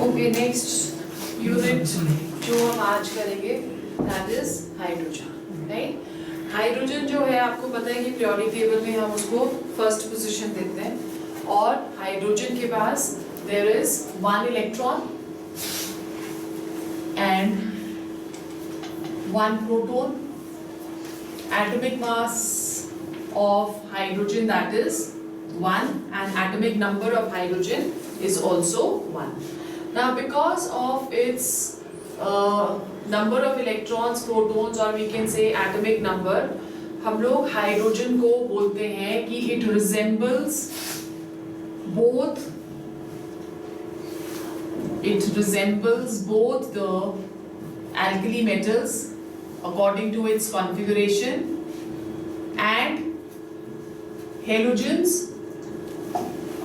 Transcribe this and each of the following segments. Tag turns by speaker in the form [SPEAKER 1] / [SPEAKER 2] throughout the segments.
[SPEAKER 1] Okay, next unit जो हम आज करेंगे that is hydrogen, right. Hydrogen जो है आपको पता है कि पीरियोडिक टेबल में हम उसको फर्स्ट पोजीशन देते हैं और हाइड्रोजन के पास there is 1 electron and 1 proton. Atomic mass of hydrogen that is 1 and atomic number of hydrogen is also 1. Now because of its number of electrons, protons or we can say atomic number, हम लोग hydrogen को बोलते हैं कि it resembles both the alkali metals according to its configuration and halogens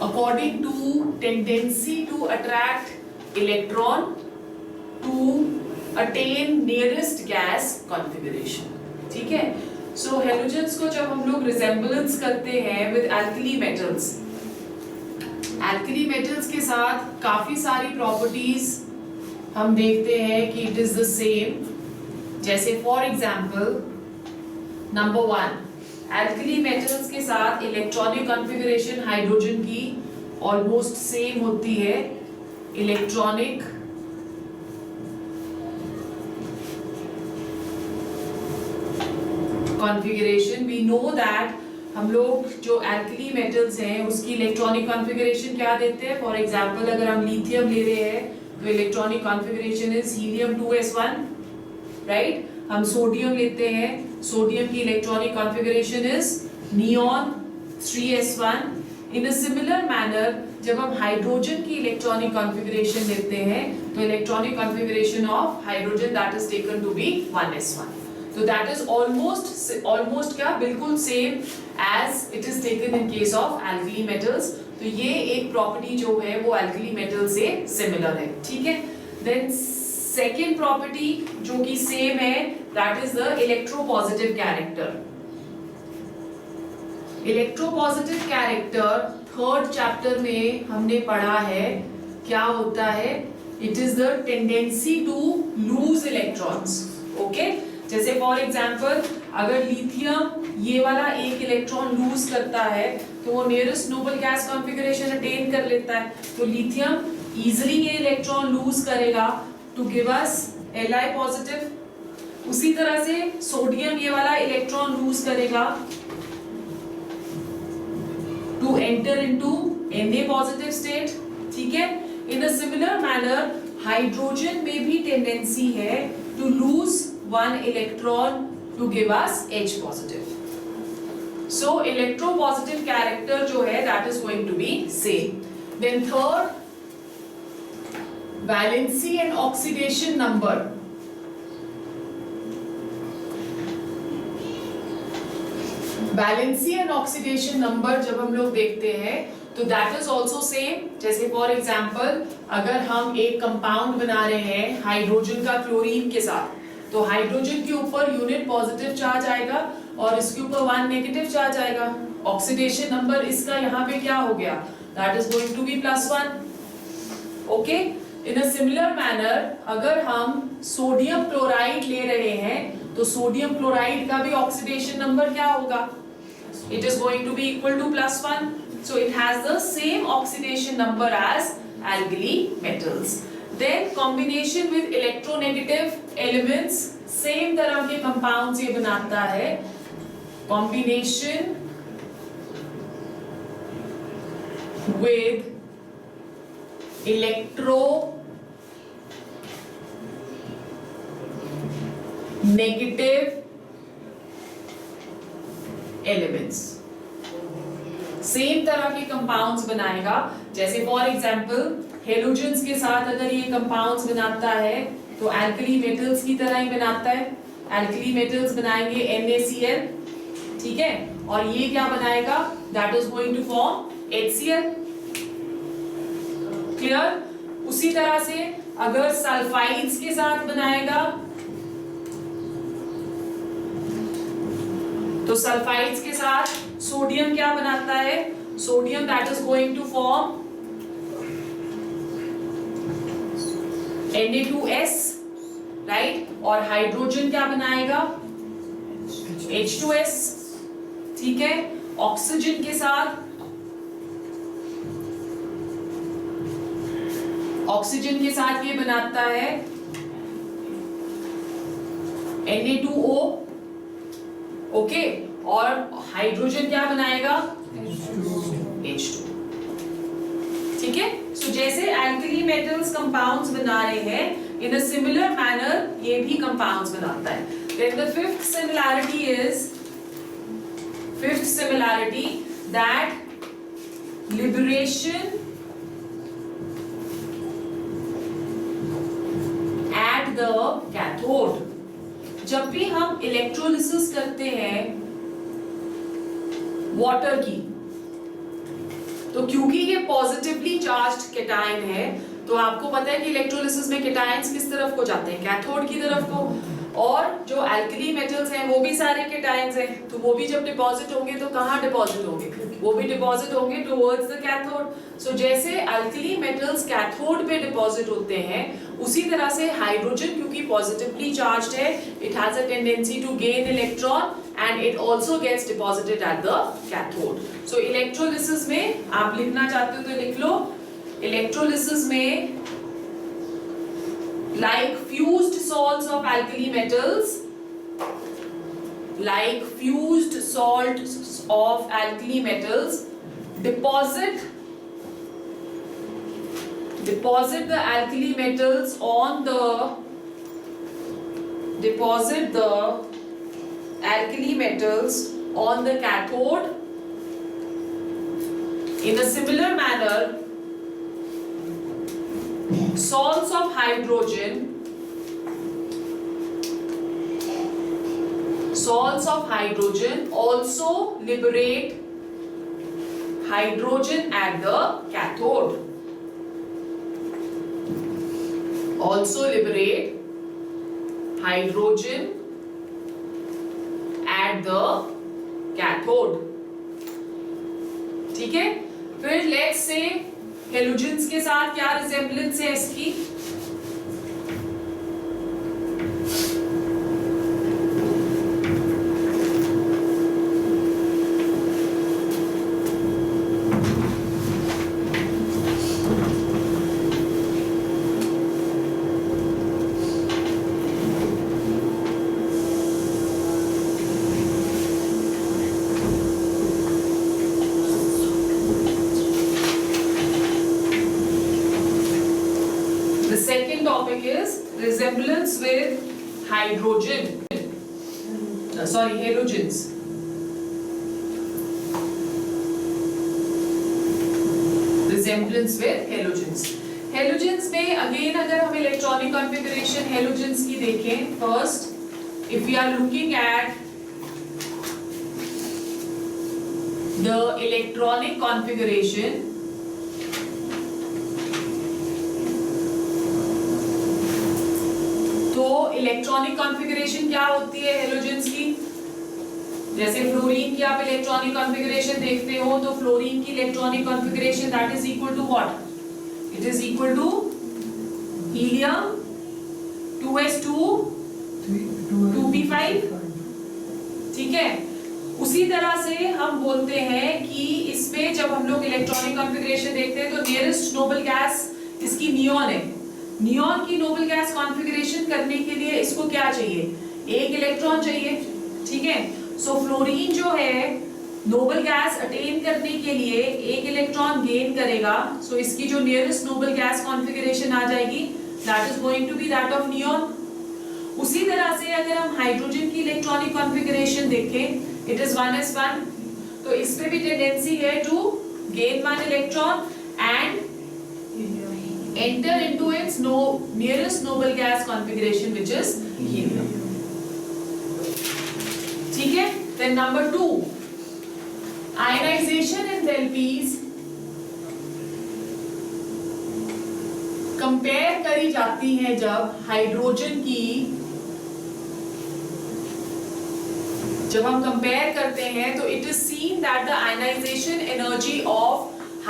[SPEAKER 1] according to tendency to attract electron to attain nearest gas configuration, ठीक है। So halogens को जब हम लोग resemblance करते हैं with alkali metals के साथ काफी सारी properties हम देखते हैं कि it is the same। जैसे for example number 1, alkali metals के साथ इलेक्ट्रॉनिक कॉन्फ़िगरेशन हाइड्रोजन की ऑलमोस्ट सेम होती है। Electronic configuration, we know that हम लोग जो एल्कली मेटल्स हैं उसकी इलेक्ट्रॉनिक कॉन्फ़िगरेशन क्या देते हैं। फॉर एग्जाम्पल अगर हम लिथियम ले रहे हैं तो electronic configuration is helium 2s1, right. हम सोडियम लेते हैं, सोडियम की electronic configuration is neon 3s1। In a similar manner जब हम हाइड्रोजन की इलेक्ट्रॉनिक कॉन्फ़िगरेशन लेते हैं तो electronic configuration of hydrogen that is taken to be 1s1। तो दैट इज ऑलमोस्ट क्या बिल्कुल same as it is taken in case of alkali metals. तो ये एक प्रॉपर्टी जो है वो एल्कली मेटल से सिमिलर है, ठीक है। देन सेकेंड प्रॉपर्टी जो कि सेम है that is the electropositive character. Electropositive character third chapter में हमने पढ़ा है क्या होता है। It is the tendency to lose electrons, okay. जैसे फॉर एग्जांपल अगर लिथियम ये वाला एक इलेक्ट्रॉन लूज करता है तो वो nearest noble gas configuration attain कर लेता है। तो लिथियम इजीली ये इलेक्ट्रॉन लूज करेगा to give us Li positive। उसी तरह से सोडियम ये वाला इलेक्ट्रॉन लूज करेगा to enter into Na positive state, ठीक है। In a similar manner hydrogen में भी टेंडेंसी है to lose 1 electron to give us H positive। So electropositive character जो है that is going to be same। Then third, valency and oxidation number। Valency and oxidation number जब हम लोग देखते हैं तो दैट इज ऑल्सो सेम। जैसे for example अगर हम एक कंपाउंड बना रहे हैं हाइड्रोजन का क्लोरीन के साथ तो हाइड्रोजन के ऊपर यूनिट पॉजिटिव चार्ज आएगा और इसके ऊपर 1 नेगेटिव चार्ज आएगा। ऑक्सीडेशन नंबर इसका यहाँ पे क्या हो गया, that is going to be +1, okay. In a similar manner अगर हम सोडियम क्लोराइड ले रहे हैं तो सोडियम क्लोराइड का भी ऑक्सीडेशन नंबर क्या होगा, it is going to be equal to +1। So it has the same oxidation number as alkali metals। Then combination with electronegative elements, same तरह के कंपाउंड्स ये बनाता है। Combination with electronegative elements, same तरह के compounds बनाएगा। जैसे फॉर एग्जांपल हेलोजेंस के साथ अगर ये कंपाउंड्स बनाता है तो एल्कली मेटल्स की तरह ही बनाता है। एल्कली मेटल्स बनाएंगे NaCl, ठीक है, और ये क्या बनाएगा, that is going to form HCl, clear. उसी तरह से अगर सल्फाइड्स के साथ बनाएगा तो सल्फाइड्स के साथ सोडियम क्या बनाता है, sodium that is going to form Na2S, right, और हाइड्रोजन क्या बनाएगा? H2S, ठीक है। ऑक्सीजन के साथ ये बनाता है Na2O, ओके, और हाइड्रोजन क्या बनाएगा? H2, ठीक है। सो जैसे एल्कली मेटल्स कंपाउंड्स बना रहे हैं, इन अ सिमिलर मैनर ये भी कंपाउंड्स बनाता है। Then the fifth similarity that liberation at the cathode. जब भी हम इलेक्ट्रोलिसिस करते हैं वाटर की, तो क्योंकि ये पॉजिटिवली चार्ज्ड कैटायन है, तो आपको पता है कि इलेक्ट्रोलिसिस में कैटायंस किस तरफ को जाते हैं? कैथोड की तरफ को। और जो एल्कली मेटल्स हैं वो भी सारे कैटायंस हैं, तो वो भी जब डिपॉजिट होंगे तो कहाँ डिपॉजिट होंगे? वो भी डिपॉजिट होंगे टुवर्ड्स द कैथोड। सो जैसे एल्कली मेटल्स कैथोड पे डिपॉजिट होते हैं, उसी तरह से हाइड्रोजन क्योंकि पॉजिटिवली चार्ज्ड है, it has a tendency to gain electron and it also gets deposited at the cathode. So electrolysis में आप लिखना चाहते हो तो लिख लो, electrolysis में like fused salts of alkali metals, deposit the alkali metals on the cathode. In a similar manner, salts of hydrogen also liberate hydrogen at the cathode. ठीक है। फिर लेट्स से हेलोजेंस के साथ क्या रिजेम्बलेंस है इसकी? Second topic is resemblance with halogens. Resemblance with halogens. Halogens में again अगर हम इलेक्ट्रॉनिक कॉन्फ़िगरेशन halogens की देखें, first if we are looking at the electronic configuration, तो इलेक्ट्रॉनिक कॉन्फ़िगरेशन क्या होती है हेलोजेंस की? जैसे फ्लोरीन की आप इलेक्ट्रॉनिक कॉन्फ़िगरेशन देखते हो, तो फ्लोरीन की electronic configuration that is equal to what? It is equal to helium 2s2 2p5, ठीक है। उसी तरह से हम बोलते हैं कि इसमें जब हम लोग इलेक्ट्रॉनिक कॉन्फ़िगरेशन देखते हैं तो नियरेस्ट नोबल गैस इसकी नियॉन है। नियॉन की नोबल गैस कॉन्फ़िगरेशन करने के लिए इसको क्या चाहिए? एक इलेक्ट्रॉन चाहिए, ठीक है। सो फ्लोरीन जो है नोबल गैस अटेन करने के लिए एक इलेक्ट्रॉन गेन करेगा, सो इसकी जो नियरेस्ट नोबल गैस कॉन्फ़िगरेशन आ जाएगी that is going to be that of neon. उसी तरह से अगर हम हाइड्रोजन की इलेक्ट्रॉनिक कॉन्फ़िगरेशन देखें, इट इज 1s1, तो इस पे भी टेंडेंसी है to gain one electron and enter into its nearest noble gas configuration which is helium, ठीक है। then number 2, ionization enthalpies compare करी जाती है जब हाइड्रोजन की, जब हम कंपेयर करते हैं तो it is seen that the ionization energy of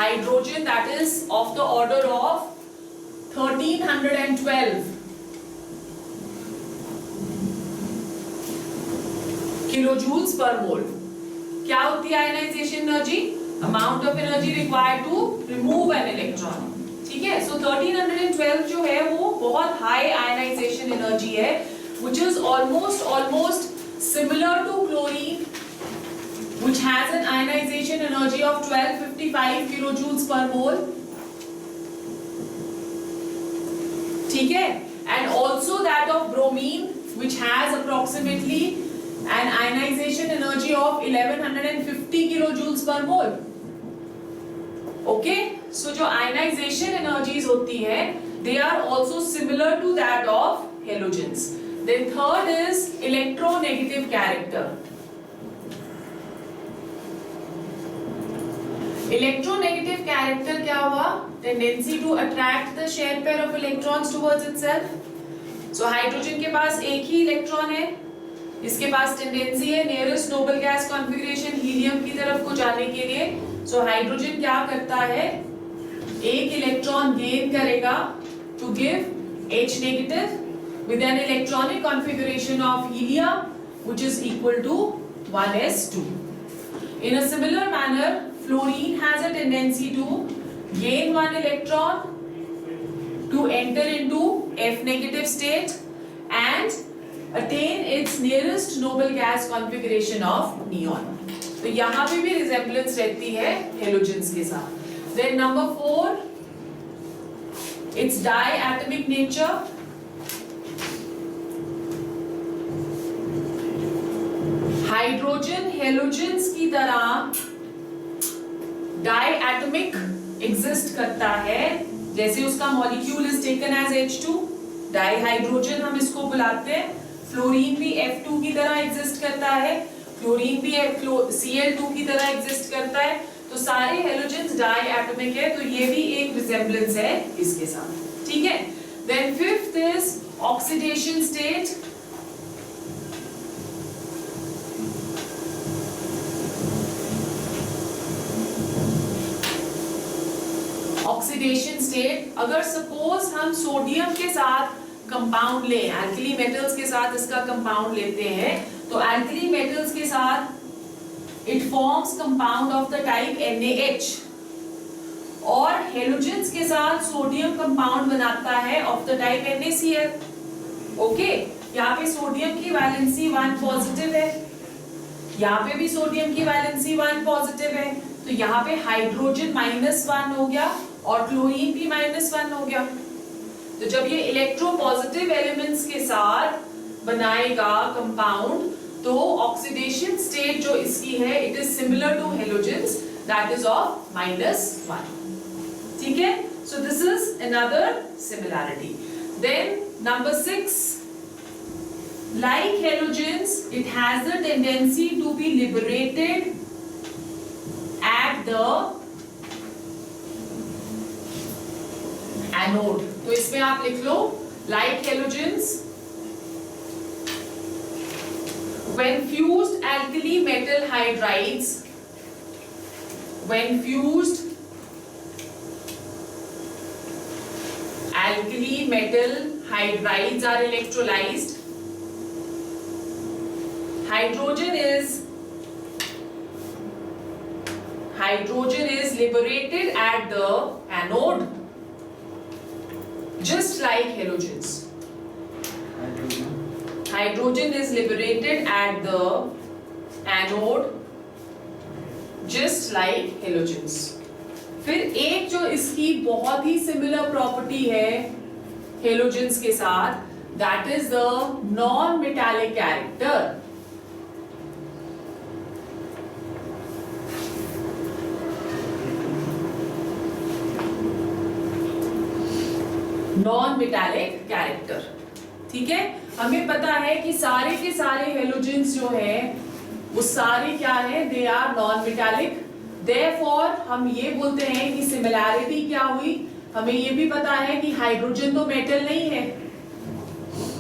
[SPEAKER 1] hydrogen that is of the order of 1312 kilojoules per mole. क्या होती है ionisation energy? Amount of energy required to remove an electron. ठीक है, सो 1312 जो है वो बहुत हाई आयनाइजेशन एनर्जी है, which is almost similar to chlorine, which has an ionization energy of 1255 kilojoules per mole. ठीक है, and also that of bromine, which has approximately an ionization energy of 1150 kilojoules per mole. Okay, so जो ionization energies होती है, they are also similar to that of halogens. Then third is electronegative character. Electronegative character क्या हुआ? Tendency to attract the shared pair of electrons towards itself. So hydrogen के पास एक ही electron है, इसके पास tendency है nearest noble gas configuration helium की तरफ को जाने के लिए. सो हाइड्रोजन क्या करता है? एक इलेक्ट्रॉन गेन करेगा to give H negative with an electronic configuration of helium which is equal to 1s2. In a similar manner, fluorine has a tendency to gain one electron to enter into F negative state and attain its nearest noble gas configuration of neon. तो यहाँ पे भी resemblance रहती है halogens के साथ. Then number 4, its diatomic nature. Hydrogen halogens की तरह डायएटॉमिक एग्जिस्ट करता है, जैसे उसका molecule is taken as H2, dihydrogen हम इसको बुलाते हैं. फ्लोरीन भी F2 की तरह एग्जिस्ट करता है, क्लोरीन भी Cl2 की तरह एग्जिस्ट करता है. तो सारे हेलोजेंस डायएटॉमिक है, तो ये भी एक रिजेम्बलेंस है इसके साथ. ठीक है. Then fifth is oxidation state. Oxidation state, अगर सपोज हम सोडियम के साथ कंपाउंड लें, एल्कली मेटल्स के साथ इसका कंपाउंड लेते हैं, तो एल्कली मेटल्स के साथ it forms compound of the type NaH, और हेलोजेंस के साथ सोडियम कंपाउंड बनाता है of the type NaCl. Okay, यहाँ पे सोडियम की वैलेंसी 1 पॉजिटिव है, यहाँ पे भी सोडियम की वैलेंसी 1 पॉजिटिव है, तो यहाँ पे हाइड्रोजन -1 हो गया और क्लोरीन भी -1 हो गया. तो जब ये इलेक्ट्रोपॉजिटिव एलिमेंट्स के साथ बनाएगा कंपाउंड, तो ऑक्सीडेशन स्टेट जो इसकी है it is similar to halogens, that is of -1. ठीक है, so this is another similarity. Then number 6, like halogens, it has the tendency to be liberated at the anode. तो इसमें आप लिख लो like halogens, when fused alkali metal hydrides, when fused alkali metal hydrides are electrolyzed, hydrogen is liberated at the anode, just like halogens. Hydrogen is liberated at the anode, just like halogens. फिर एक जो इसकी बहुत ही similar property है halogens के साथ, that is the non-metallic character. Non metallic character. ठीक है, हमें पता है कि सारे के सारे हेलोजेंस जो है वो सारे क्या है, they are non metallic. Therefore हम ये बोलते हैं कि सिमिलैरिटी क्या हुई, हमें ये भी पता है कि हाइड्रोजन तो मेटल नहीं है,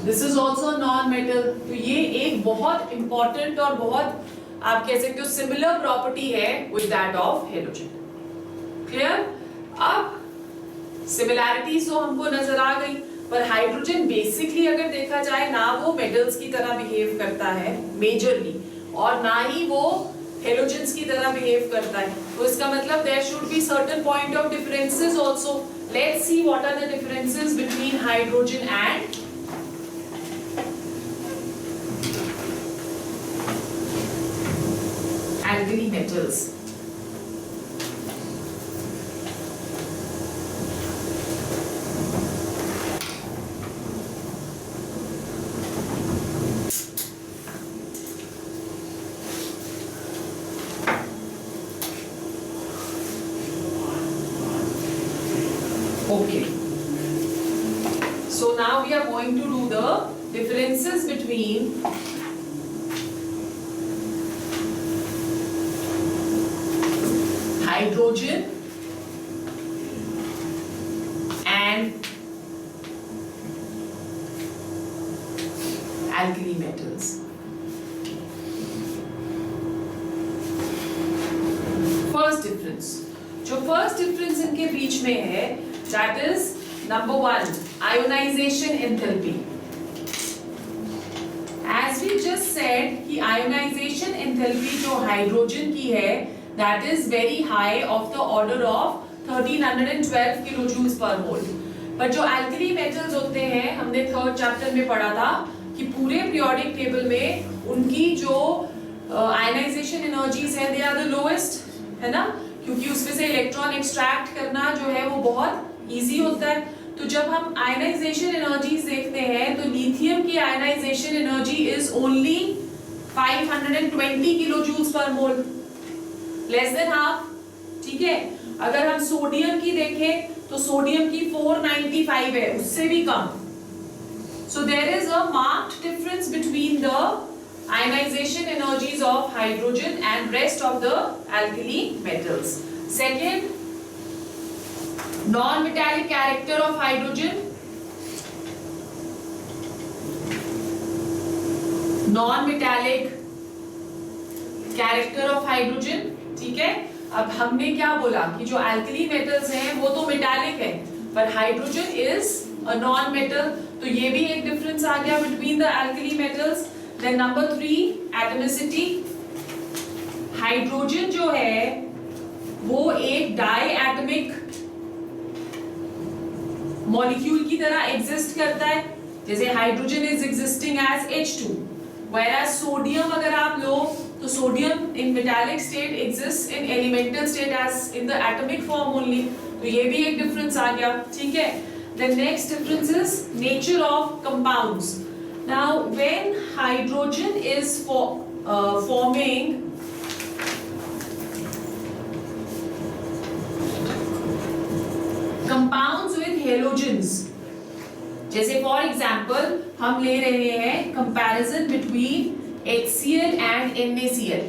[SPEAKER 1] this is also non metal. तो ये एक बहुत इंपॉर्टेंट और बहुत आप कह सकते हो सिमिलर प्रॉपर्टी है with that of halogen. Clear? अब सिमिलैरिटीज तो हमको नजर आ गई, पर हाइड्रोजन बेसिकली अगर देखा जाए ना वो मेटल्स की तरह बिहेव करता है मेजरली, और ना ही वो हेलोजेंस की तरह बिहेव करता है। तो इसका मतलब there should be certain point of differences also. Let's see what are the differences between hydrogen and alkali metals. Okay. So now we are going to do the differences between hydrogen and alkali metals. First difference, जो first difference इनके बीच में है, that is number one, ionization enthalpy. As we just said कि ionization enthalpy जो hydrogen की है that is very high of the order of 1312 kilojoules per mole. पर जो alkali metals होते हैं, हमने थर्ड चैप्टर में पढ़ा था कि पूरे periodic table में उनकी जो ionization energies है, they are the lowest, है ना, क्योंकि उसमें से इलेक्ट्रॉन एक्सट्रैक्ट करना जो है वो बहुत इजी होता है। तो जब हम आयनाइजेशन एनर्जीज देखते हैं तो लिथियम की आयनाइजेशन एनर्जी इज ओनली 520 किलोजूल्स पर मोल, लेस देन हाफ, ठीक है। अगर हम सोडियम की देखें तो सोडियम की 495 है, उससे भी कम। So there is a marked difference between the ionization energies of hydrogen and rest of the alkali metals. Second, non-metallic character of hydrogen. Non-metallic character of hydrogen, ठीक है। अब हमने क्या बोला कि जो alkali metals हैं वो तो metallic है, पर hydrogen is a non-metal, तो ये भी एक difference आ गया between the alkali metals. Then number 3, atomicity. Hydrogen जो है वो एक डायएटमिक मॉलिक्यूल की तरह एग्जिस्ट करता है, जैसे hydrogen is existing as H2, whereas sodium अगर आप लो तो sodium in metallic state exist in elemental state as in the atomic form only. तो ये भी एक डिफरेंस आ गया, ठीक है। The next difference is nature of compounds. Now when hydrogen is forming compounds with halogens, जैसे for example हम ले रहे हैं comparison between HCl and NaCl,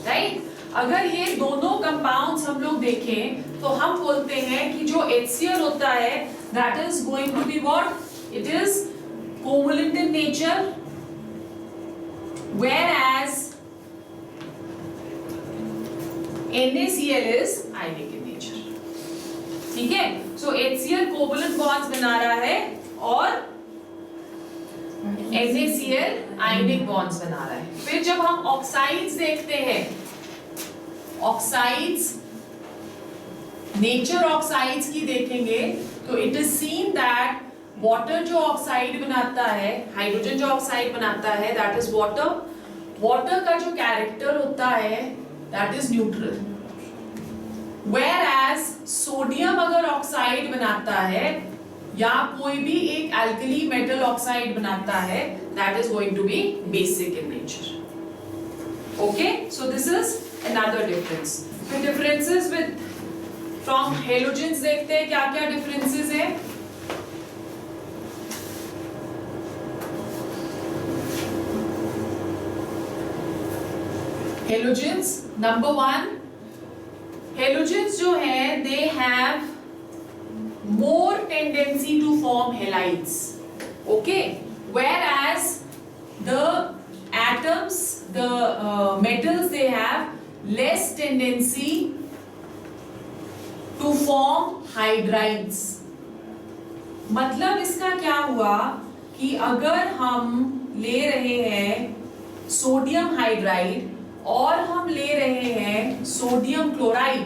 [SPEAKER 1] right? अगर ये दोनों compounds हम लोग देखें तो हम बोलते हैं कि जो HCl होता है that is going to be what? It is covalent in nature, whereas NaCl is ionic in nature, ठीक है। So HCl covalent bonds बना रहा है और NaCl ionic bonds बना रहा है। फिर जब हम ऑक्साइड्स देखते हैं, ऑक्साइड्स नेचर ऑक्साइड्स की देखेंगे तो it is seen that water जो ऑक्साइड बनाता है, हाइड्रोजन जो ऑक्साइड बनाता है दैट इज वाटर। वाटर का जो कैरेक्टर होता है that is neutral, whereas sodium अगर ऑक्साइड बनाता है या कोई भी एक अल्कली मेटल ऑक्साइड बनाता है that is going to be basic in nature. Okay, so this is another difference. फिर डिफरेंसेस विद फ्रॉम हेलोजेंस देखते हैं क्या क्या डिफरेंसेस है। हेलोजेंस नंबर 1, हेलोजेंस जो है they have more tendency to form halides, okay, whereas the atoms, the metals, they have less tendency to form hydrides. मतलब इसका क्या हुआ कि अगर हम ले रहे हैं सोडियम हाइड्राइड और हम ले रहे हैं सोडियम क्लोराइड,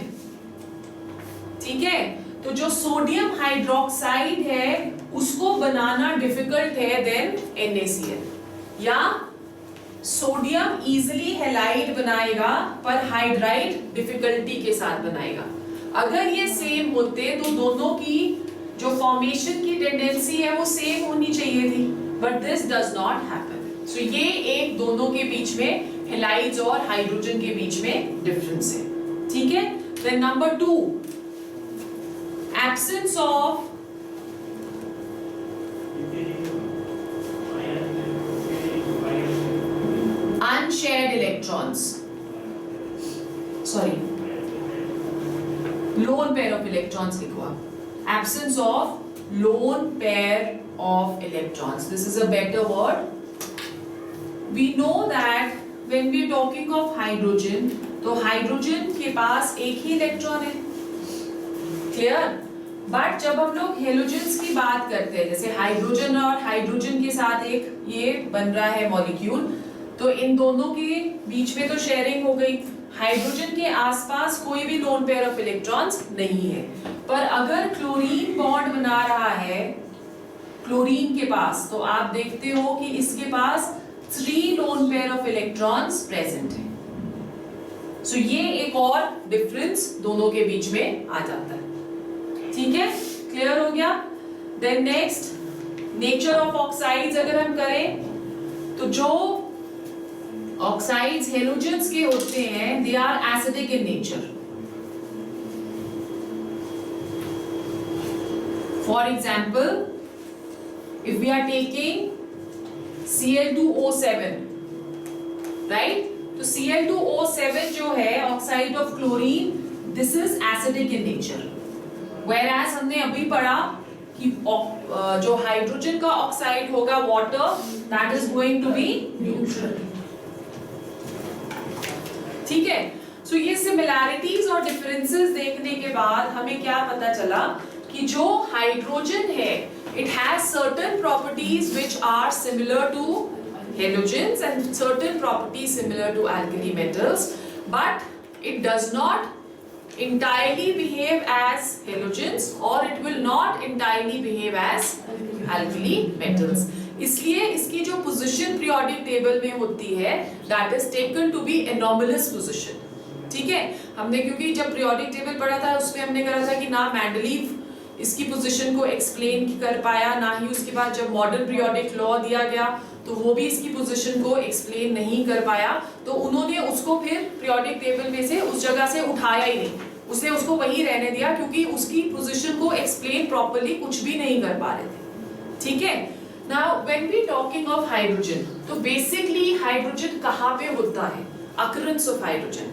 [SPEAKER 1] ठीक है, तो जो सोडियम हाइड्रोक्साइड है उसको बनाना डिफिकल्ट है देन NaCl, या सोडियम इजिली हैलाइड बनाएगा पर हाइड्राइड डिफिकल्टी के साथ बनाएगा। अगर ये सेम होते तो दोनों की जो फॉर्मेशन की टेंडेंसी है वो सेम होनी चाहिए थी, but this does not happen. So ये एक दोनों के बीच में हैलाइड्स और हाइड्रोजन के बीच में डिफरेंस है, ठीक है। Then number 2, absence of unshared electrons, sorry, lone pair of electrons लिखो आप, absence of lone pair of electrons, this is a better word. We know that when we are talking of hydrogen, तो hydrogen के पास एक ही electron है, clear. But जब हम लोग halogens की बात करते हैं, जैसे हाइड्रोजन और हाइड्रोजन के साथ एक ये बन रहा है मॉलिक्यूल, तो इन दोनों के बीच में तो शेयरिंग हो गई, हाइड्रोजन के आसपास कोई भी लोन पेयर ऑफ इलेक्ट्रॉन्स नहीं है। पर अगर क्लोरीन बॉन्ड बना रहा है क्लोरीन के पास, तो आप देखते हो कि इसके पास 3 lone pair of electrons present है। सो ये एक और डिफरेंस दोनों के बीच में आ जाता है, ठीक है, क्लियर हो गया। Then next, nature of oxides अगर हम करें तो जो ऑक्साइड्स हेलोजेंस के होते हैं they are acidic in nature. For example, if we are taking Cl2O7, right, तो Cl2O7 जो है oxide of chlorine, this is acidic in nature. Whereas हमने अभी पढ़ा कि जो हाइड्रोजन का ऑक्साइड होगा water, that is going to be neutral, ठीक है। सो ये सिमिलैरिटीज और डिफरेंसेस देखने के बाद हमें क्या पता चला कि जो हाइड्रोजन है it has certain properties which are similar to halogens and certain properties similar to alkali metals, but it does not entirely behave as halogens or it will not entirely behave as alkali metals. इसलिए इसकी जो position periodic table में होती है that is taken to be anomalous position, ठीक है। हमने क्योंकि जब पीरियोडिक टेबल पढ़ा था उसमें हमने कहा था कि ना मेंडलीव इसकी पोजीशन को एक्सप्लेन कर पाया, ना ही उसके बाद जब मॉडर्न पीरियोडिक लॉ दिया गया तो वो भी इसकी पोजीशन को एक्सप्लेन नहीं कर पाया, तो उन्होंने उसको फिर पीरियोडिक टेबल में से उस जगह से उठाया ही नहीं, उसने उसको वही रहने दिया क्योंकि उसकी पोजीशन को एक्सप्लेन प्रॉपर्ली कुछ भी नहीं कर पा रहे थे, ठीक है। Now when we talking of hydrogen, तो बेसिकली हाइड्रोजन कहाँ पे होता है, अकरेंस ऑफ हाइड्रोजन।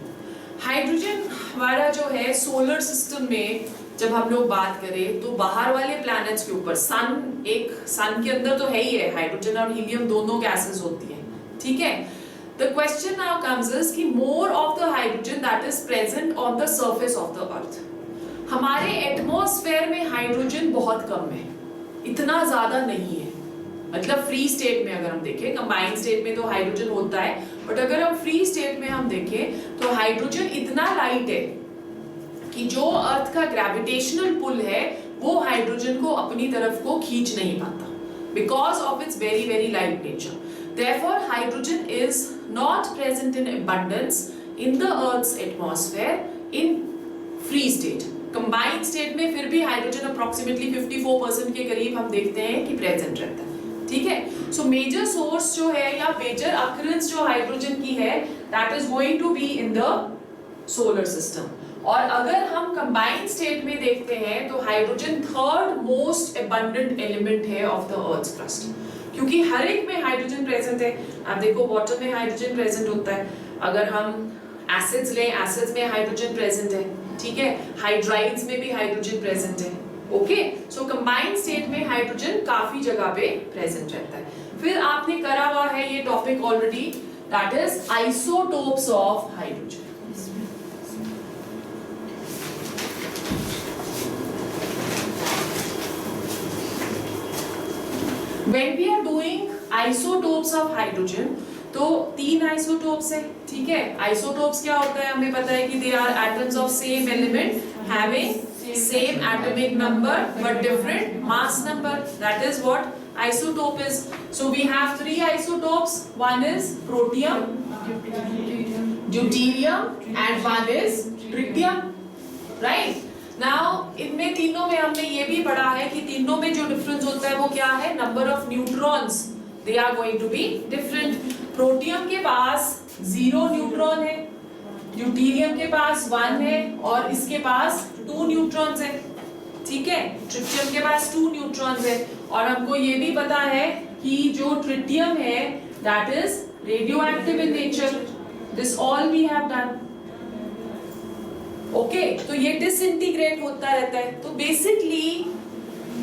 [SPEAKER 1] हाइड्रोजन हमारा जो है सोलर सिस्टम में जब हम लोग बात करें तो बाहर वाले प्लैनेट्स के ऊपर, सन के अंदर तो है ही है, हाइड्रोजन और हीलियम दोनों गैसेस होती हैं, ठीक है। The question now comes is कि more of the hydrogen that is present on the surface of the earth. हमारे एटमॉस्फेयर में हाइड्रोजन बहुत कम है, इतना ज्यादा नहीं है, मतलब फ्री स्टेट में अगर हम देखें, कंबाइंड स्टेट में तो हाइड्रोजन होता है, बट अगर हम फ्री स्टेट में हम देखें तो हाइड्रोजन इतना लाइट है कि जो अर्थ का ग्रेविटेशनल पुल है वो हाइड्रोजन को अपनी तरफ को खींच नहीं पाता, because of its very very light nature. Therefore hydrogen is not present in abundance in the earth's atmosphere in free state. Combined state में फिर भी हाइड्रोजन अप्रोक्सीमेटली 54% के करीब हम देखते हैं कि प्रेजेंट रहता है, ठीक है। सो मेजर सोर्स जो है या मेजर अकरेंस जो हाइड्रोजन की है that is going to be in the solar system. और अगर हम कंबाइंड स्टेट में देखते हैं तो hydrogen third most abundant element है ऑफ द अर्थ क्रस्ट, क्योंकि हर एक में हाइड्रोजन प्रेजेंट है। आप देखो वाटर में हाइड्रोजन प्रेजेंट होता है, अगर हम एसिड्स लें, एसिड्स में हाइड्रोजन प्रेजेंट है, ठीक है, हाइड्राइड्स में भी हाइड्रोजन प्रेजेंट है, ओके। सो कंबाइंड स्टेट में हाइड्रोजन काफी जगह पे प्रेजेंट रहता है। फिर आपने करा हुआ है ये topic already, that is isotopes of hydrogen. When we are doing isotopes of hydrogen, तो 3 isotopes है, ठीक है. Isotopes क्या होता है हमें पता है कि they are atoms of same element having same atomic number but different mass number. That is what isotope is. So we have 3 isotopes. One is protium, deuterium and one is tritium. Right? Now इनमें तीनों में हमने ये भी पढ़ा है कि तीनों में जो डिफरेंस होता है वो क्या है, number of neutrons. They are going to be different. Protium के पास 0 न्यूट्रॉन है, ड्यूटेरियम के पास 1 है और इसके पास 2 न्यूट्रॉन्स है, ठीक है. ट्रिटियम के पास 2 न्यूट्रॉन्स है और हमको ये भी पता है कि जो ट्रिटियम है that is radioactive in nature. This all we have done. Okay, तो ये डिसइंटीग्रेट होता रहता है. तो बेसिकली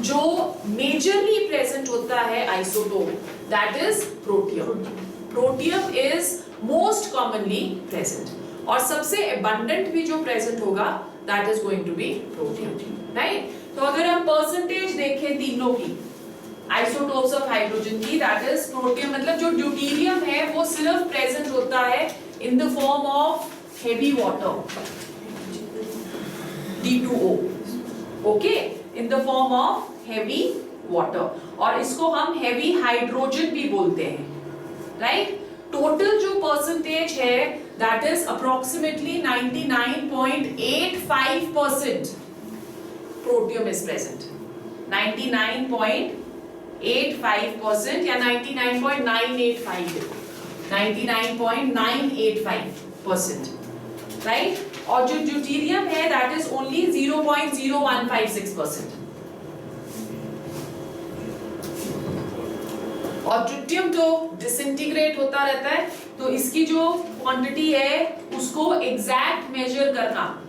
[SPEAKER 1] जो मेजरली प्रेजेंट होता है isotope that is protium. Protium is most commonly present और सबसे एबंडेंट भी जो प्रेजेंट होगा that is going to be protium. Right? तो अगर हम परसेंटेज देखें तीनों की आइसोटोप्स ऑफ हाइड्रोजन की, दैट इज प्रोटियम मतलब जो ड्यूटेरियम है वो सिर्फ प्रेजेंट होता है in the form of heavy water D2O. Okay, in the form of heavy water और इसको हम हेवी हाइड्रोजन भी बोलते हैं. राइट? टोटल जो परसेंटेज है that is approximately 99.85% protium is present. 99.85% या 99.985, 99.985%. राइट? और जो ड्यूटेरियम है दैट इज ओनली 0.0156%. और ट्रिटियम तो डिसइंटीग्रेट होता रहता है, तो इसकी जो क्वांटिटी है उसको एग्जैक्ट मेजर करना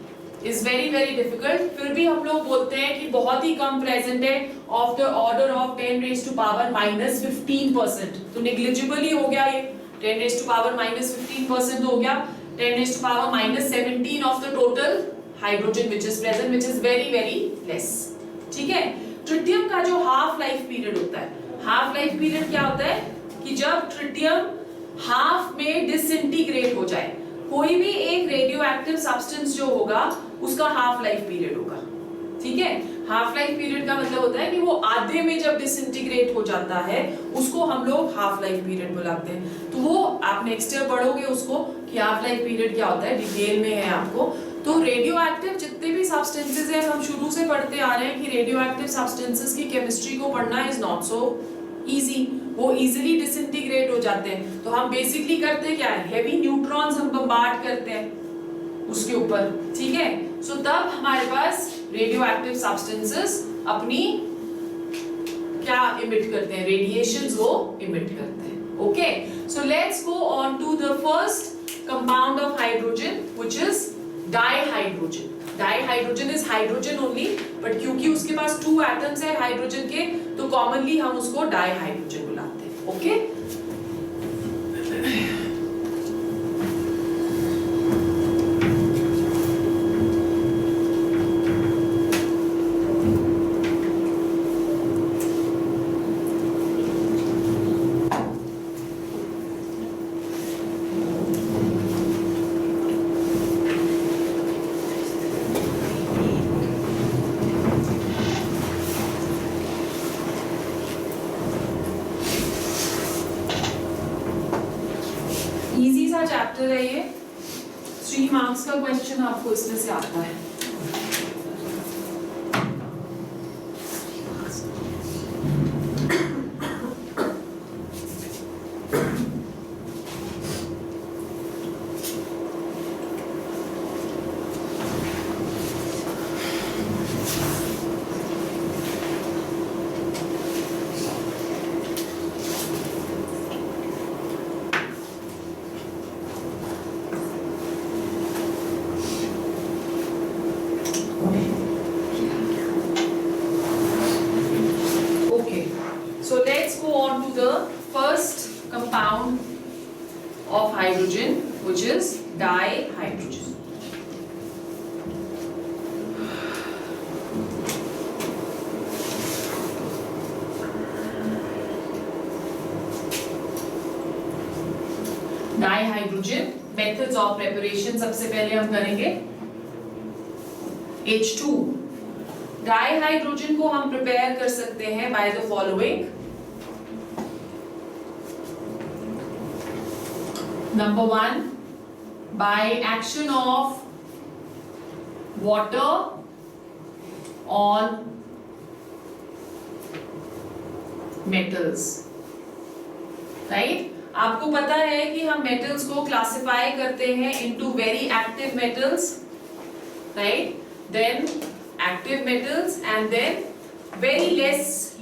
[SPEAKER 1] इज वेरी वेरी डिफिकल्ट. फिर भी हम लोग बोलते हैं कि बहुत ही कम प्रेजेंट है, ऑफ द ऑर्डर ऑफ 10⁻⁻15%. तो नेग्लिजिबल ही हो गया ये. 10⁻⁻15% हो गया. 10⁻⁻17 of the total hydrogen which is present, which is very very less. ठीक है. ट्रिटियम का जो हाफ लाइफ पीरियड होता है, हाफ लाइफ पीरियड क्या होता है कि जब ट्रिटियम हाफ में डिसइंटीग्रेट हो जाए, कोई भी एक रेडियो एक्टिव सब्सटेंस जो होगा उसका हाफ लाइफ पीरियड होगा. ठीक है. हाफ लाइफ पीरियड का मतलब होता है कि वो आधे में जब डिसइंटीग्रेट हो जाता है उसको हम लोग हाफ लाइफ पीरियड बुलाते हैं. तो वो आप नेक्स्ट ईयर पढ़ोगे उसको कि हाफ लाइफ पीरियड क्या होता है, डिटेल में है आपको. तो रेडियो एक्टिव जितने भी सब्सटेंसेस हैं हम शुरू से पढ़ते आ रहे हैं कि रेडियो एक्टिव सब्सटेंसेस की केमिस्ट्री को पढ़ना इज नॉट सो इजी. वो इजीली डिसइंटीग्रेट हो जाते हैं. तो हम बेसिकली करते क्या है, हेवी न्यूट्रॉन्स हम बम्बार्ड करते हैं उसके ऊपर. ठीक है. सो तब हमारे पास रेडियो एक्टिव सब्सटेंसेस अपनी क्या इमिट करते हैं, रेडिएशंस वो इमिट करते हैं. Okay. So let's go on to the first compound of hydrogen which is dihydrogen. Dihydrogen is hydrogen only, but क्योंकि उसके पास 2 एटम्स है हाइड्रोजन के, तो कॉमनली हम उसको डाइहाइड्रोजन बुलाते हैं. ओके. चैप्टर है ये. 3 मार्क्स का क्वेश्चन आपको इसमें से आता है. So let's go on to the first compound of hydrogen, which is dihydrogen. Dihydrogen. Methods of preparation सबसे पहले हम करेंगे H2। डाइहाइड्रोजन को हम प्रिपेयर कर सकते हैं by the following. Number 1, by action of water on metals, right? आपको पता है कि हम metals को क्लासिफाई करते हैं into very active metals, right? Then active metals and then very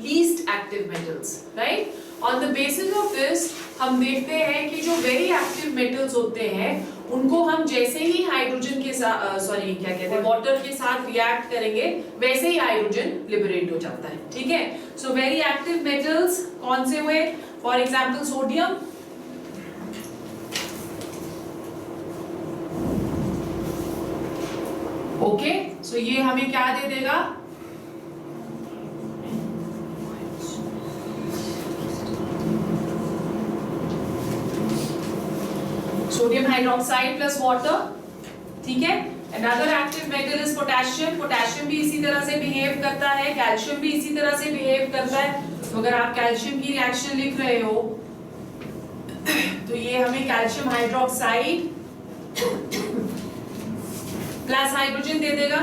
[SPEAKER 1] least active metals, right? On the basis of this हम देखते हैं कि जो वेरी एक्टिव मेटल्स होते हैं उनको हम जैसे ही हाइड्रोजन के साथ वाटर के साथ रिएक्ट करेंगे वैसे ही हाइड्रोजन लिबरेट हो जाता है, ठीक है। सो वेरी एक्टिव मेटल्स कौन से हुए? For example sodium, okay. So ये हमें क्या दे देगा? सोडियम हाइड्रोक्साइड प्लस वाटर, ठीक है। Another active metal is potassium। Potassium भी इसी तरह से बिहेव करता है, कैल्शियम भी इसी तरह से बिहेव करता है। तो अगर आप कैल्शियम की रिएक्शन लिख रहे हो तो ये हमें कैल्शियम हाइड्रोक्साइड प्लस हाइड्रोजन दे देगा,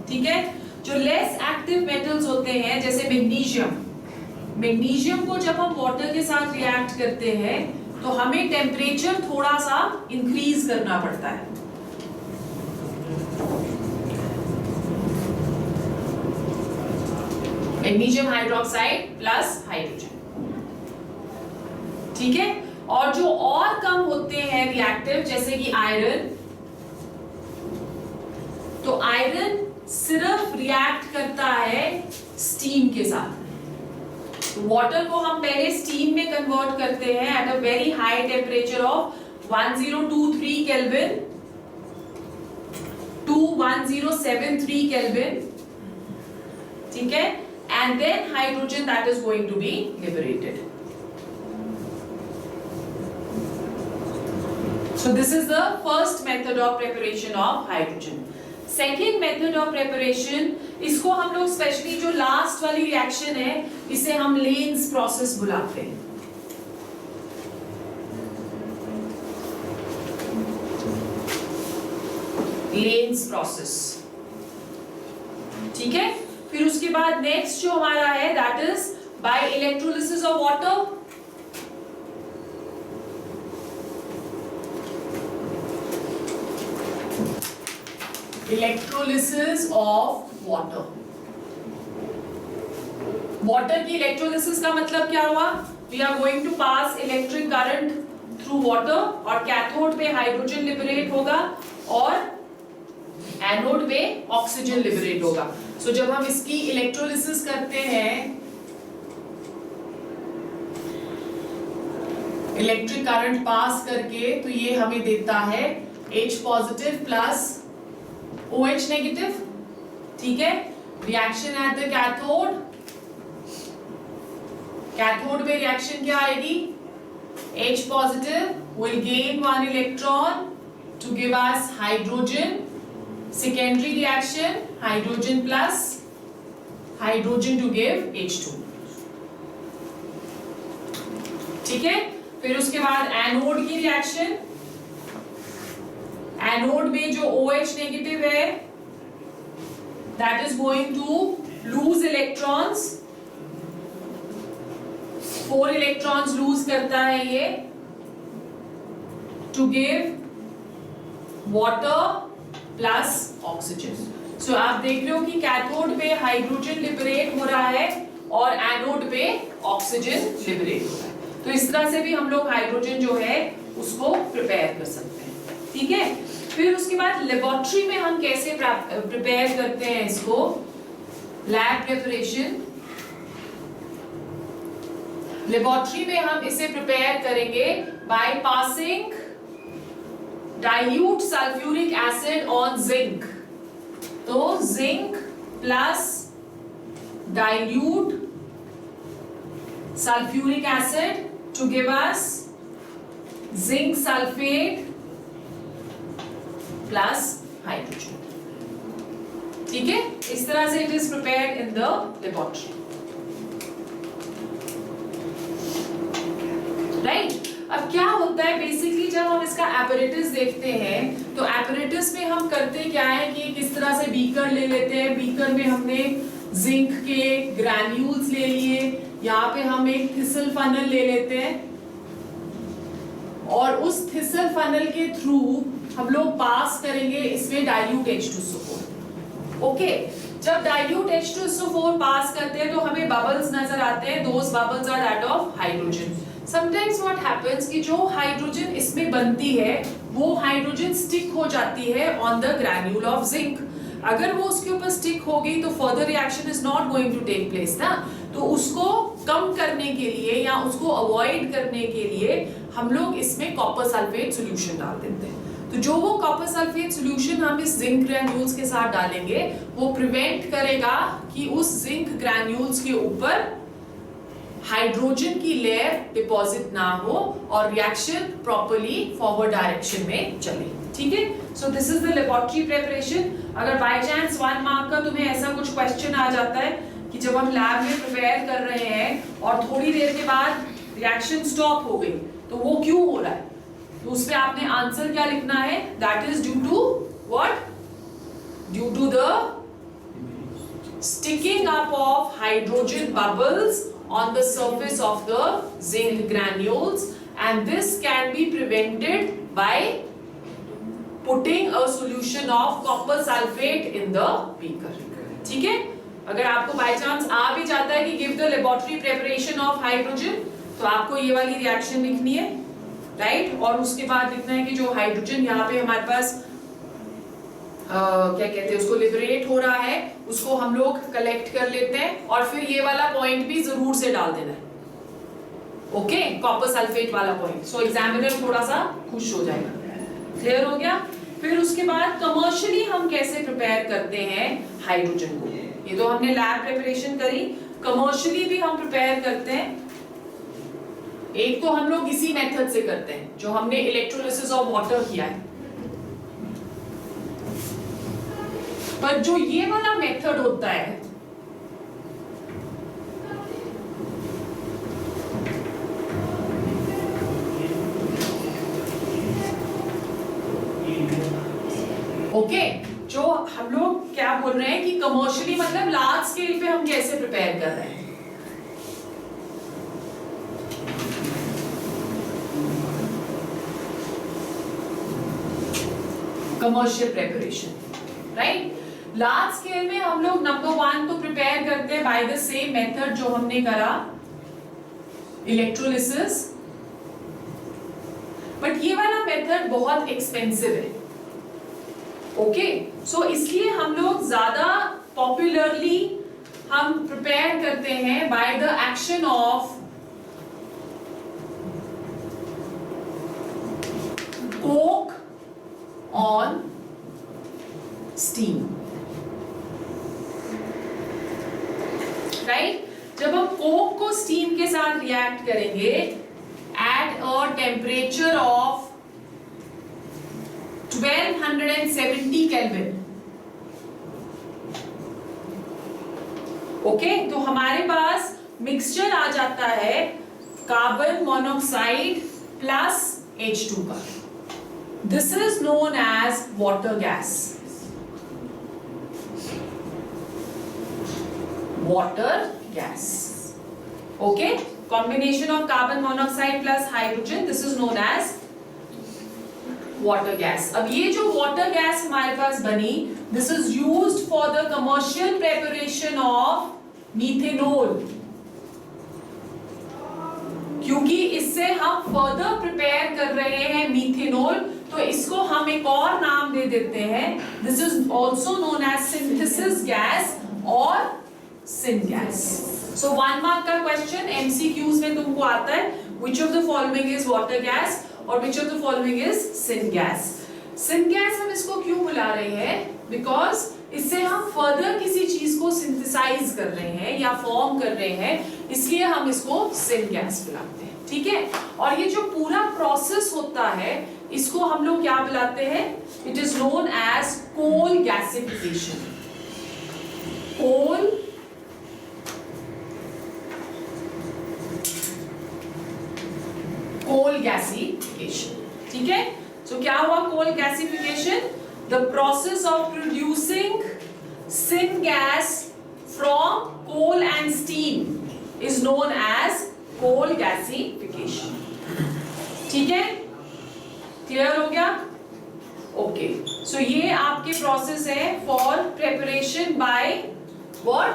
[SPEAKER 1] ठीक है। जो लेस एक्टिव मेटल्स होते हैं जैसे मैग्नीशियम, मैग्नीशियम को जब हम वाटर के साथ रिएक्ट करते हैं तो हमें टेम्परेचर थोड़ा सा इंक्रीज करना पड़ता है। मैग्नीशियम हाइड्रोक्साइड प्लस हाइड्रोजन, ठीक है। और जो और कम होते हैं रिएक्टिव जैसे कि आयरन, तो आयरन सिर्फ रिएक्ट करता है स्टीम के साथ। वाटर को हम पहले स्टीम में कन्वर्ट करते हैं at a very high temperature of 1023 kelvin to 1073 kelvin, ठीक है। And then hydrogen that is going to be liberated. So this is the first method of preparation of hydrogen. Second method of preparation, इसको हम लोग specially जो last वाली reaction है इसे हम लेन्स प्रोसेस बुलाते हैं। लेन्स प्रोसेस, ठीक है। फिर उसके बाद नेक्स्ट जो हमारा है that is by electrolysis of water. Electrolysis of water. Water की इलेक्ट्रोलिसिस का मतलब क्या हुआ? We are going to pass electric current through water और कैथोड पे हाइड्रोजन लिबरेट होगा और एनोड पे ऑक्सीजन लिबरेट होगा। सो जब हम इसकी इलेक्ट्रोलिसिस करते हैं इलेक्ट्रिक करंट पास करके, तो ये हमें देता है H positive plus OH negative, ठीक है। Reaction at the cathode, cathode में रिएक्शन क्या आएगी? H positive will gain 1 electron to give us hydrogen. Secondary reaction hydrogen plus hydrogen to give H2, ठीक है। फिर उसके बाद एनोड की रिएक्शन, एनोड में जो OH नेगेटिव है that is going to lose electrons, 4 electrons lose करता है ये to give water plus oxygen। So आप देख रहे हो कि कैथोड पे हाइड्रोजन लिबरेट हो रहा है और एनोड पे ऑक्सीजन लिबरेट हो रहा है। तो इस तरह से भी हम लोग हाइड्रोजन जो है उसको प्रिपेयर कर सकते हैं, ठीक है। फिर उसके बाद लेबोरेटरी में हम कैसे प्रिपेयर करते हैं इसको? Lab preparation. लेबोरेटरी में हम इसे प्रिपेयर करेंगे by passing dilute sulphuric acid on zinc. तो zinc plus dilute sulphuric acid to give us zinc sulphate plus hydrogen. ठीक है, इस तरह से it is prepared in the laboratory, right. अब क्या होता है बेसिकली, जब हम इसका एपरेटस देखते हैं तो एपरेटस में हम करते क्या है कि किस तरह से बीकर ले लेते हैं। बीकर में हमने जिंक के ग्रैन्यूल्स ले लिए, यहाँ पे हम एक थिसल फनल ले लेते हैं और उस थिसल फनल के थ्रू हम लोग पास करेंगे इसमें डाइल्यूट H2SO4। ओके, जब डाइल्यूट H2SO4 पास करते हैं तो हमें बबल्स नजर आते हैं। Those bubbles are that of hydrogen. Sometimes what happens कि जो हाइड्रोजन इसमें बनती है वो हाइड्रोजन स्टिक हो जाती है on the granule of zinc. अगर वो उसके ऊपर स्टिक हो गई तो further reaction is not going to take place ना। तो उसको कम करने के लिए या उसको अवॉइड करने के लिए हम लोग इसमें कॉपर सल्फेट सॉल्यूशन डाल देते हैं। तो जो वो कॉपर सल्फेट सॉल्यूशन हम इस जिंक ग्रैन्यूल्स के साथ डालेंगे वो प्रिवेंट करेगा कि उस जिंक ग्रैन्यूल्स के ऊपर हाइड्रोजन की लेयर डिपॉजिट ना हो और रिएक्शन प्रॉपर्ली फॉरवर्ड डायरेक्शन में चले। ठीक है, so this is the laboratory preparation. अगर बाय चांस 1 मार्क का तुम्हें ऐसा कुछ क्वेश्चन आ जाता है कि जब हम लैब में प्रिपेयर कर रहे हैं और थोड़ी देर के बाद रिएक्शन स्टॉप हो गई तो वो क्यों हो रहा है, तो उस पे आपने आंसर क्या लिखना है, that is due to what, due to the sticking up of hydrogen bubbles on the surface of the zinc granules, and this can be prevented by putting a solution of copper sulfate in the beaker। ठीक है, अगर आपको by chance आ भी जाता है कि give the laboratory preparation of hydrogen, तो आपको ये वाली रिएक्शन लिखनी है, राइट। और उसके बाद लिखना है कि जो हाइड्रोजन यहाँ पे हमारे पास क्या कहते हैं उसको लिबरेट हो रहा है उसको हम लोग कलेक्ट कर लेते हैं और फिर ये वाला पॉइंट भी जरूर से डाल देना है। ओके, कॉपर सल्फेट वाला पॉइंट। सो एग्जामिनर थोड़ा सा खुश हो जाएगा। क्लियर हो गया। फिर उसके बाद कमर्शियली हम कैसे प्रिपेयर करते हैं हाइड्रोजन को, ये तो हमने लैब प्रिपरेशन करी। कमर्शियली भी हम प्रिपेयर करते हैं। एक तो हम लोग इसी मेथड से करते हैं जो हमने इलेक्ट्रोलिसिस ऑफ वाटर किया है, पर जो ये वाला मेथड होता है ओके, जो हम लोग क्या बोल रहे हैं कि कमर्शियली मतलब लार्ज स्केल पे हम कैसे प्रिपेयर कर रहे हैं। Commercial preparation, right. Large scale में हम लोग नंबर 1 तो प्रिपेयर करते हैं बाय द सेम मेथड जो हमने करा, इलेक्ट्रोलिसिस। बट ये वाला मेथड बहुत एक्सपेंसिव है। ओके, सो इसलिए हम लोग ज्यादा पॉपुलरली हम प्रिपेयर करते हैं by the action of Coke on steam, right. जब हम कोक को स्टीम के साथ रिएक्ट करेंगे at a temperature of 1270 kelvin, okay, तो हमारे पास मिक्सचर आ जाता है कार्बन मोनोऑक्साइड प्लस H2 का। This is known as water gas. water gas, okay, combination of carbon monoxide plus hydrogen, this is known as water gas। अब ये जो water gas हमारे पास बनी, this is used for the commercial preparation of methanol, क्योंकि इससे हम further prepare कर रहे हैं methanol, तो इसको हम एक और नाम दे देते हैं, this is also known as synthesis gas और syngas। So 1 mark का question MCQs में तुमको आता है which of the following is water gas और which of the following is syngas। syngas हम इसको क्यों बुला रहे हैं, because इससे हम फर्दर किसी चीज को सिंथेसाइज कर रहे हैं या फॉर्म कर रहे हैं, इसलिए हम इसको syngas बुलाते हैं। ठीक है। और ये जो पूरा प्रोसेस होता है इसको हम लोग क्या बुलाते हैं? It is known as coal gasification. Coal gasification, ठीक है। तो क्या हुआ coal gasification? The process of producing syngas from coal and steam is known as coal gasification. ठीक है, क्लियर हो गया? ओके, सो ये आपके प्रोसेस है for preparation by what?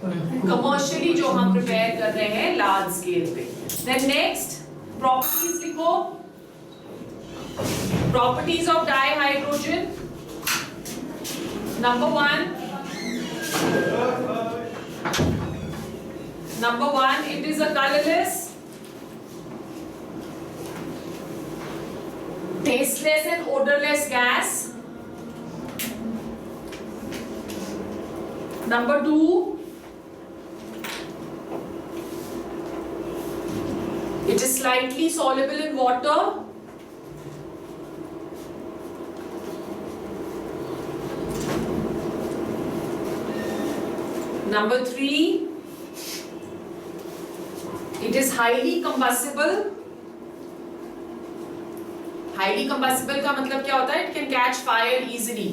[SPEAKER 1] Commercially जो हम प्रिपेयर कर रहे हैं लार्ज स्केल पे। देन नेक्स्ट प्रॉपर्टीज लिखो। Properties of dihydrogen. Number one, it is a colorless, tasteless and odorless gas. Number two, it is slightly soluble in water. Number three, it is highly combustible. Highly combustible का मतलब क्या होता है? It can catch fire easily.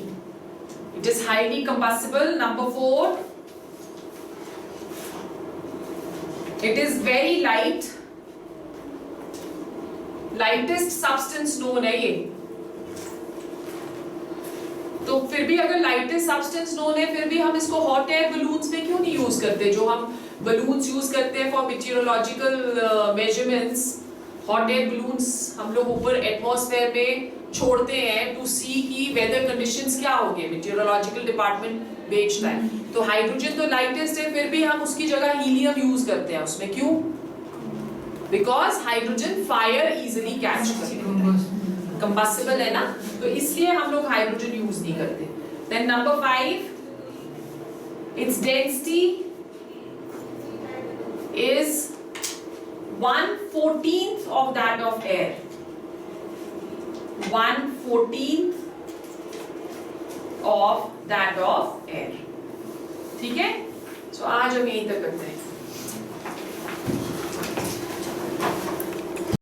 [SPEAKER 1] It is highly combustible. Number four, it is very light. Lightest substance known है ये। तो फिर भी अगर लाइटेस्ट सब्सटेंस नोन है फिर भी हम इसको हॉट एयर बलून्स में क्यों नहीं यूज करते? जो हम बलून्स यूज करते हैं for meteorological measurements, hot air balloons हम लोग ऊपर एटमॉस्फेयर में छोड़ते हैं टू सी की वेदर कंडीशंस क्या होंगे। मीटियोरोलॉजिकल डिपार्टमेंट बेचता है। तो हाइड्रोजन तो लाइटेस्ट है फिर भी हम उसकी जगह हीलियम यूज करते हैं उसमें। क्यों? Because hydrogen fire easily catch कर लेता है, कंबस्टिबल है ना, तो इसलिए हम लोग हाइड्रोजन यूज नहीं करते। Then number 5, its density is 1/14 of that of air. 1/14 of that of air, ठीक है। सो आज हम यहीं तक करते हैं।